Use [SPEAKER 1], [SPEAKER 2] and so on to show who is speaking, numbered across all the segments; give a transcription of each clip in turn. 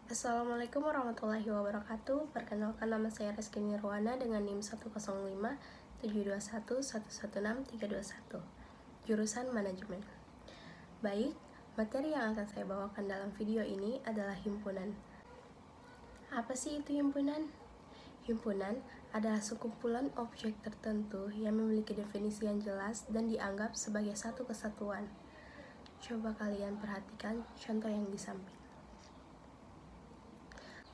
[SPEAKER 1] Assalamualaikum warahmatullahi wabarakatuh. Perkenalkan, nama saya Reski Nirwana dengan NIM 10572111321. Jurusan Manajemen. Baik, materi yang akan saya bawakan dalam video ini adalah himpunan. Apa sih itu himpunan? Himpunan adalah sekumpulan objek tertentu yang memiliki definisi yang jelas dan dianggap sebagai satu kesatuan. Coba kalian perhatikan contoh yang di samping.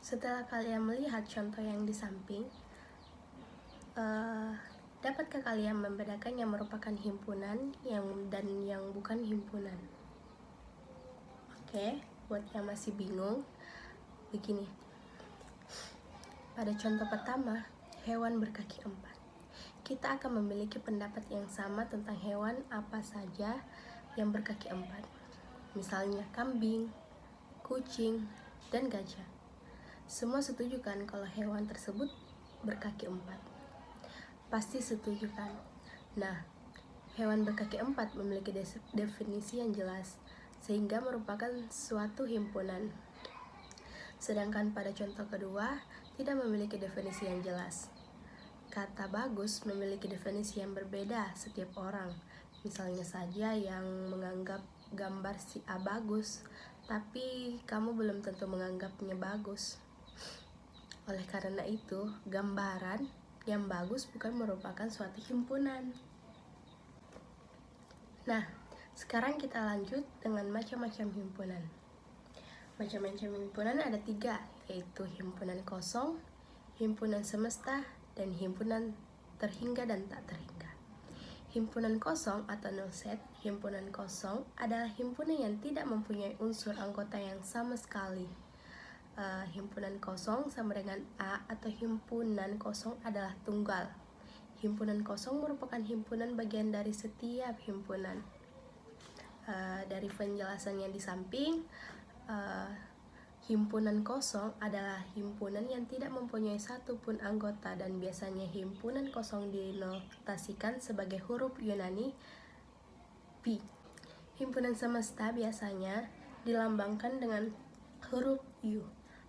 [SPEAKER 1] Setelah kalian melihat contoh yang di samping, dapatkah kalian membedakan yang merupakan himpunan dan yang bukan himpunan? Oke, buat yang masih bingung, begini. Pada contoh pertama, hewan berkaki 4. Kita akan memiliki pendapat yang sama tentang hewan apa saja yang berkaki 4. Misalnya kambing, kucing, dan gajah. Semua setuju kan kalau hewan tersebut berkaki 4? Pasti setuju kan? Nah, hewan berkaki 4 memiliki definisi yang jelas, sehingga merupakan suatu himpunan. Sedangkan pada contoh kedua, tidak memiliki definisi yang jelas. Kata bagus memiliki definisi yang berbeda setiap orang. Misalnya saja yang menganggap gambar si A bagus, tapi kamu belum tentu menganggapnya bagus. Oleh karena itu, gambaran yang bagus bukan merupakan suatu himpunan. Nah, sekarang kita lanjut dengan macam-macam himpunan. Macam-macam himpunan ada 3, yaitu himpunan kosong, himpunan semesta, dan himpunan terhingga dan tak terhingga. Himpunan kosong atau null set, himpunan kosong adalah himpunan yang tidak mempunyai unsur anggota yang sama sekali. Himpunan kosong sama dengan A atau himpunan kosong adalah tunggal. Himpunan kosong merupakan himpunan bagian dari setiap himpunan. Dari penjelasan yang di samping, himpunan kosong adalah himpunan yang tidak mempunyai satu pun anggota, dan biasanya himpunan kosong dinotasikan sebagai huruf Yunani P. Himpunan semesta biasanya dilambangkan dengan huruf U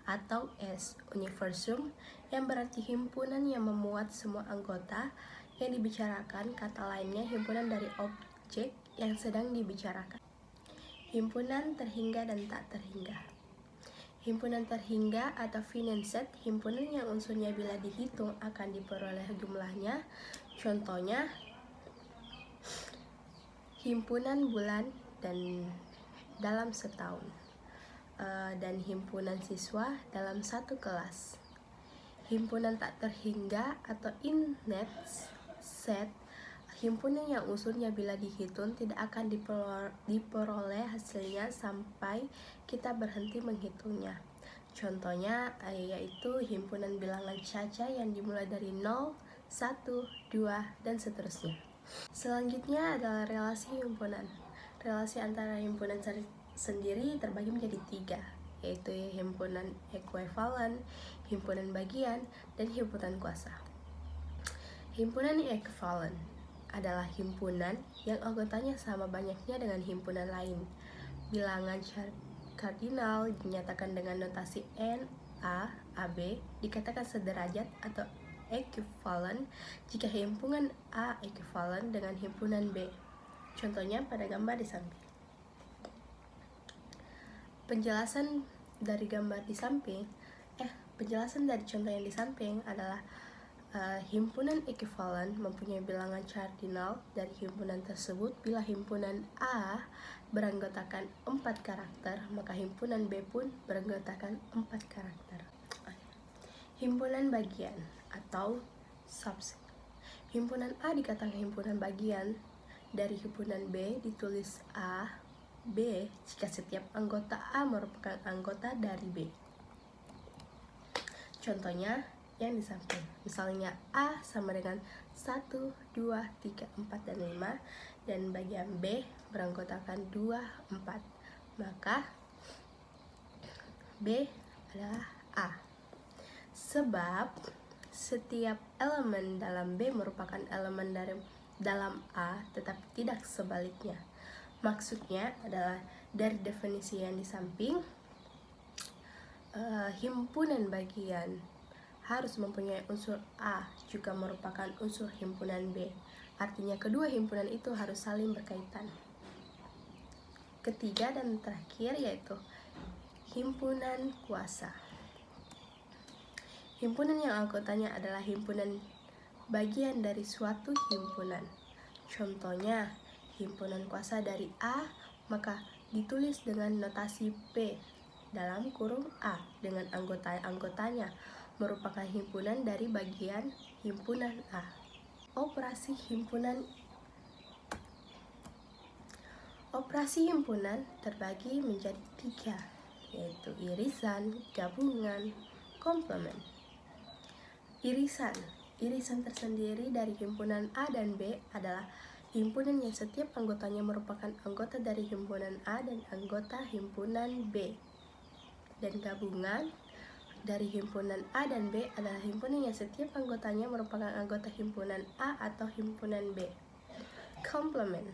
[SPEAKER 1] atau S, universum, yang berarti himpunan yang memuat semua anggota yang dibicarakan. Kata lainnya, himpunan dari objek yang sedang dibicarakan. Himpunan terhingga dan tak terhingga. Himpunan terhingga atau finite set, himpunan yang unsurnya bila dihitung akan diperoleh jumlahnya. Contohnya, himpunan bulan dan dalam setahun, dan himpunan siswa dalam satu kelas. Himpunan tak terhingga atau infinite set, himpunan yang unsurnya bila dihitung tidak akan diperoleh hasilnya sampai kita berhenti menghitungnya. Contohnya yaitu himpunan bilangan caca yang dimulai dari 0, 1, 2, dan seterusnya. Selanjutnya adalah relasi himpunan. Relasi antara himpunan sendiri terbagi menjadi 3, yaitu himpunan ekuivalen, himpunan bagian, dan himpunan kuasa. Himpunan ekuivalen adalah himpunan yang anggotanya sama banyaknya dengan himpunan lain. Bilangan kardinal dinyatakan dengan notasi N, A, AB dikatakan sederajat atau ekuivalen jika himpunan A ekuivalen dengan himpunan B. Contohnya pada gambar di samping. Penjelasan dari contoh yang di samping adalah himpunan ekuivalen mempunyai bilangan kardinal dari himpunan tersebut. Bila himpunan A beranggotakan 4 karakter, maka himpunan B pun beranggotakan 4 karakter. Himpunan bagian atau subset. Himpunan A dikatakan himpunan bagian dari himpunan B, ditulis A, B jika setiap anggota A merupakan anggota dari B. Contohnya yang di samping. Misalnya A sama dengan 1, 2, 3, 4, dan 5, dan bagian B beranggotakan 2, 4. Maka B adalah A. Sebab setiap elemen dalam B merupakan elemen dalam A, tetapi tidak sebaliknya. Maksudnya adalah dari definisi yang di samping, himpunan bagian harus mempunyai unsur A juga merupakan unsur himpunan B. Artinya kedua himpunan itu harus saling berkaitan. Ketiga dan terakhir yaitu himpunan kuasa. Himpunan yang anggotanya adalah himpunan bagian dari suatu himpunan. Contohnya, himpunan kuasa dari A maka ditulis dengan notasi P dalam kurung A dengan anggota-anggotanya merupakan himpunan dari bagian himpunan A. Operasi himpunan. Operasi himpunan terbagi menjadi 3, yaitu irisan, gabungan, komplement. Irisan tersendiri dari himpunan A dan B adalah himpunan yang setiap anggotanya merupakan anggota dari himpunan A dan anggota himpunan B. Dan gabungan dari himpunan A dan B adalah himpunan yang setiap anggotanya merupakan anggota himpunan A atau himpunan B. Komplement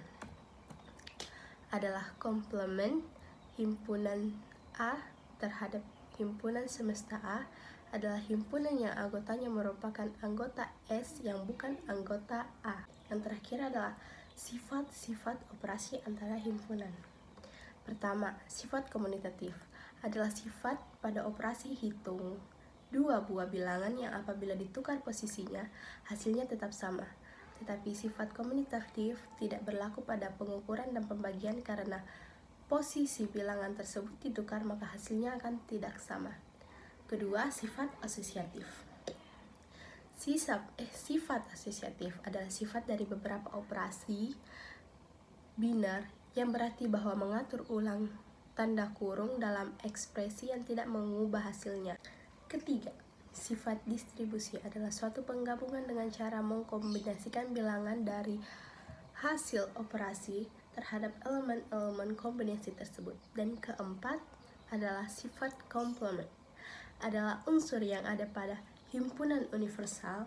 [SPEAKER 1] adalah komplement himpunan A terhadap himpunan semesta A adalah himpunan yang anggotanya merupakan anggota S yang bukan anggota A. Yang terakhir adalah sifat-sifat operasi antara himpunan. Pertama, sifat komunitatif adalah sifat pada operasi hitung dua buah bilangan yang apabila ditukar posisinya, hasilnya tetap sama. Tetapi sifat komunitatif tidak berlaku pada pengukuran dan pembagian karena posisi bilangan tersebut ditukar maka hasilnya akan tidak sama. Kedua, sifat asosiatif. Sifat asosiatif adalah sifat dari beberapa operasi biner yang berarti bahwa mengatur ulang tanda kurung dalam ekspresi yang tidak mengubah hasilnya. Ketiga, sifat distribusi adalah suatu penggabungan dengan cara mengkombinasikan bilangan dari hasil operasi terhadap elemen-elemen kombinasi tersebut. Dan keempat adalah sifat komplement, adalah unsur yang ada pada himpunan universal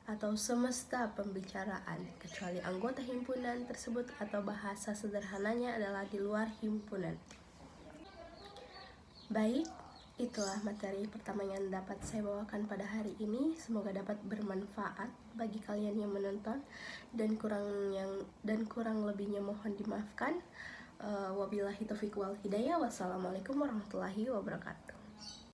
[SPEAKER 1] atau semesta pembicaraan, kecuali anggota himpunan tersebut atau bahasa sederhananya adalah di luar himpunan. Baik, itulah materi pertama yang dapat saya bawakan pada hari ini. Semoga dapat bermanfaat bagi kalian yang menonton dan kurang lebihnya mohon dimaafkan. Wabillahi taufiq wal hidayah. Wassalamualaikum warahmatullahi wabarakatuh.